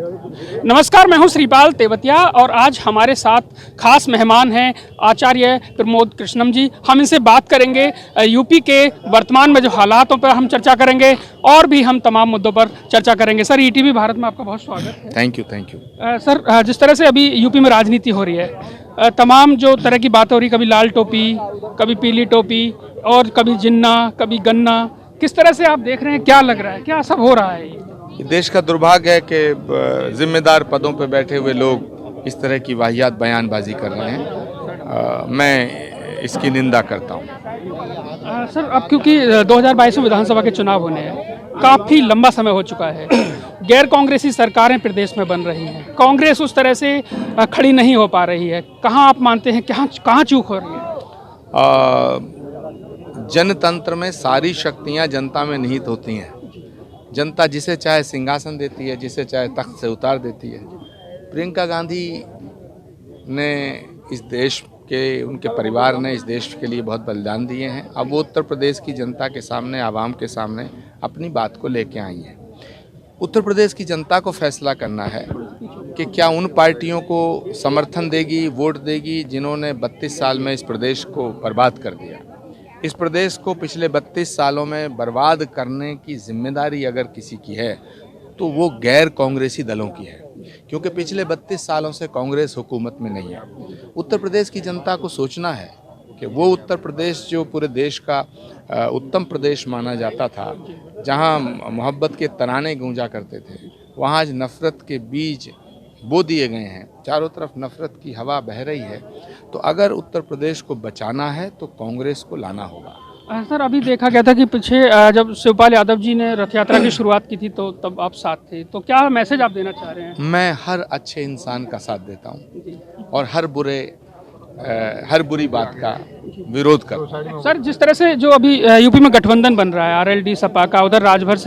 नमस्कार, मैं हूं श्रीपाल तेवतिया और आज हमारे साथ खास मेहमान हैं आचार्य प्रमोद कृष्णम जी। हम इनसे बात करेंगे यूपी के वर्तमान में जो हालातों पर हम चर्चा करेंगे और भी हम तमाम मुद्दों पर चर्चा करेंगे। सर, ईटीवी भारत में आपका बहुत स्वागत है। Thank you. सर, जिस तरह से अभी यूपी में राजनीति हो रही है, तमाम जो तरह की बातें हो रही, कभी लाल टोपी, कभी पीली टोपी और कभी जिन्ना, कभी गन्ना, किस तरह से आप देख रहे हैं? क्या लग रहा है, क्या सब हो रहा है? ये देश का दुर्भाग्य है कि जिम्मेदार पदों पर बैठे हुए लोग इस तरह की वाहियात बयानबाजी कर रहे हैं। मैं इसकी निंदा करता हूं। सर, अब क्योंकि 2022 में विधानसभा के चुनाव होने हैं, काफ़ी लंबा समय हो चुका है, गैर कांग्रेसी सरकारें प्रदेश में बन रही हैं, कांग्रेस उस तरह से खड़ी नहीं हो पा रही है। कहाँ आप मानते हैं कहाँ चूक हो रही है? जनतंत्र में सारी शक्तियां जनता में निहित होती हैं। जनता जिसे चाहे सिंहासन देती है, जिसे चाहे तख्त से उतार देती है। प्रियंका गांधी ने इस देश के, उनके परिवार ने इस देश के लिए बहुत बलिदान दिए हैं। अब वो उत्तर प्रदेश की जनता के सामने, आवाम के सामने अपनी बात को लेके आई हैं। उत्तर प्रदेश की जनता को फैसला करना है कि क्या उन पार्टियों को समर्थन देगी, वोट देगी, जिन्होंने 32 साल में इस प्रदेश को बर्बाद कर दिया। इस प्रदेश को पिछले 32 सालों में बर्बाद करने की जिम्मेदारी अगर किसी की है तो वो गैर कांग्रेसी दलों की है, क्योंकि पिछले 32 सालों से कांग्रेस हुकूमत में नहीं है। उत्तर प्रदेश की जनता को सोचना है कि वो उत्तर प्रदेश जो पूरे देश का उत्तम प्रदेश माना जाता था, जहां मोहब्बत के तराने गूंजा करते थे, वहां आज नफ़रत के बीज बो दिए गए हैं। चारों तरफ नफरत की हवा बह रही है। तो अगर उत्तर प्रदेश को बचाना है तो कांग्रेस को लाना होगा। सर, अभी देखा गया था कि पीछे जब शिवपाल यादव जी ने रथ यात्रा की शुरुआत की थी तो तब आप साथ थे, तो क्या मैसेज आप देना चाह रहे हैं? मैं हर अच्छे इंसान का साथ देता हूं और हर बुरी बात का विरोध करता हूं। सर, जिस तरह से जो अभी यूपी में गठबंधन बन रहा है, आरएलडी सपा का, उधर राजभर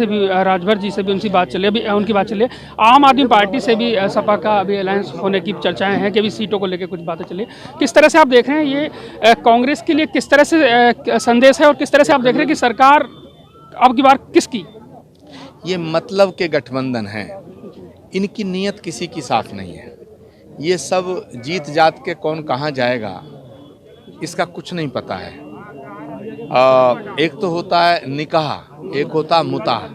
जी से भी उनकी बात चली है, आम आदमी पार्टी से भी सपा का अभी अलायंस होने की चर्चाएं हैं कि अभी सीटों को लेकर कुछ बातें चली। किस तरह से आप देख रहे हैं ये कांग्रेस के लिए किस तरह से संदेश है और किस तरह से आप देख रहे हैं कि सरकार अब की बार किसकी? ये मतलब के गठबंधन है, इनकी नीयत किसी की साफ नहीं है। ये सब जीत जात के कौन कहाँ जाएगा इसका कुछ नहीं पता है। एक तो होता है निकाह, एक होता है मुताह,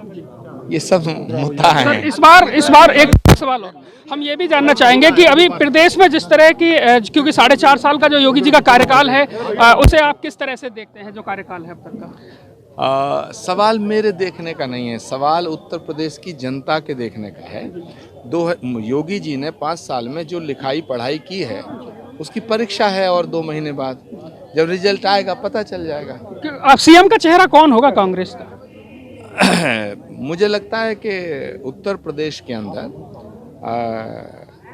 ये सब मुताह हैं। इस बार एक सवाल और हम ये भी जानना चाहेंगे कि अभी प्रदेश में जिस तरह की, क्योंकि 4.5 साल का जो योगी जी का कार्यकाल है, उसे आप किस तरह से देखते हैं, जो कार्यकाल है अब तक का? सवाल मेरे देखने का नहीं है, सवाल उत्तर प्रदेश की जनता के देखने का है। योगी जी ने 5 साल में जो लिखाई पढ़ाई की है उसकी परीक्षा है और 2 महीने बाद जब रिजल्ट आएगा पता चल जाएगा। अब सीएम का चेहरा कौन होगा कांग्रेस का? मुझे लगता है कि उत्तर प्रदेश के अंदर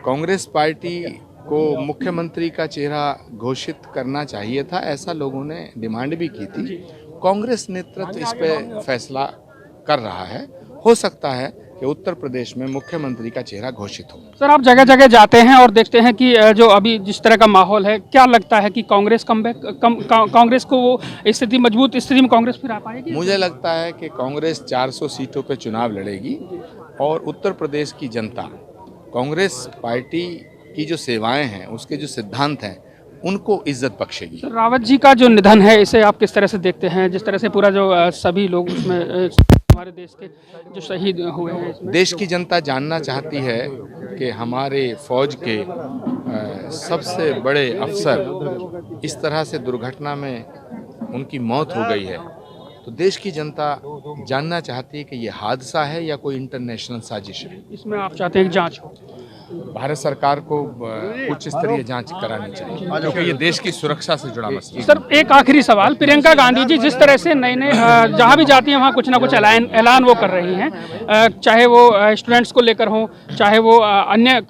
कांग्रेस पार्टी को मुख्यमंत्री का चेहरा घोषित करना चाहिए था। ऐसा लोगों ने डिमांड भी की थी। कांग्रेस नेतृत्व इस पे फैसला कर रहा है। हो सकता है कि उत्तर प्रदेश में मुख्यमंत्री का चेहरा घोषित हो। सर, आप जगह जगह जाते हैं और देखते हैं कि जो अभी जिस तरह का माहौल है, क्या लगता है कि कांग्रेस कांग्रेस को वो मजबूत स्थिति में कांग्रेस फिर आ पाएगी? मुझे लगता है कि कांग्रेस 400 सीटों पर चुनाव लड़ेगी और उत्तर प्रदेश की जनता कांग्रेस पार्टी की जो सेवाएं हैं, उसके जो सिद्धांत हैं, उनको इज्जत बख्शेगी। सर, रावत जी का जो निधन है, इसे आप किस तरह से देखते हैं? जिस तरह से पूरा जो सभी लोग उसमें हमारे देश के जो शहीद हुए हैं इसमें। देश की जनता जानना चाहती है कि हमारे फौज के सबसे बड़े अफसर इस तरह से दुर्घटना में उनकी मौत हो गई है, तो देश की जनता जानना चाहती है कि ये हादसा है या कोई इंटरनेशनल साजिश है। इसमें आप चाहते हैं कि जांच हो? भारत सरकार को उच्च स्तरीय जांच करानी चाहिए, क्योंकि ये देश की सुरक्षा से जुड़ा मसला है। सर, एक आखिरी सवाल, प्रियंका गांधी जी जिस तरह से नए जहां भी जाती हैं वहां कुछ ना कुछ ऐलान वो कर रही हैं, चाहे वो स्टूडेंट्स को लेकर हो, चाहे वो अन्य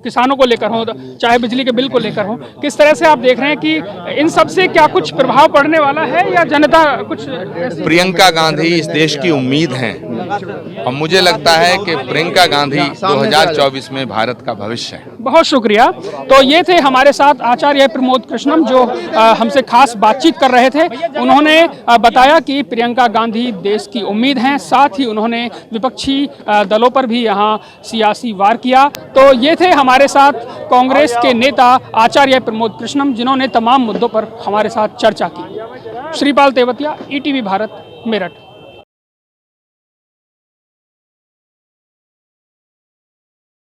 किसानों को लेकर हो, चाहे बिजली के बिल को लेकर हो, किस तरह से आप देख रहे हैं कि इन सब से क्या कुछ प्रभाव पड़ने वाला है या जनता कुछ? प्रियंका गांधी इस देश की उम्मीद हैं और मुझे लगता है कि प्रियंका गांधी 2024 में भारत का भविष्य है। बहुत शुक्रिया। तो ये थे हमारे साथ आचार्य प्रमोद कृष्णम जो हमसे खास बातचीत कर रहे थे। उन्होंने बताया कि प्रियंका गांधी देश की उम्मीद हैं, साथ ही उन्होंने विपक्षी दलों पर भी यहाँ सियासी वार किया। तो ये थे हमारे साथ कांग्रेस के नेता आचार्य प्रमोद कृष्णम, जिन्होंने तमाम मुद्दों पर हमारे साथ चर्चा की। श्रीपाल तेवतिया, ईटीवी भारत, मेरठ।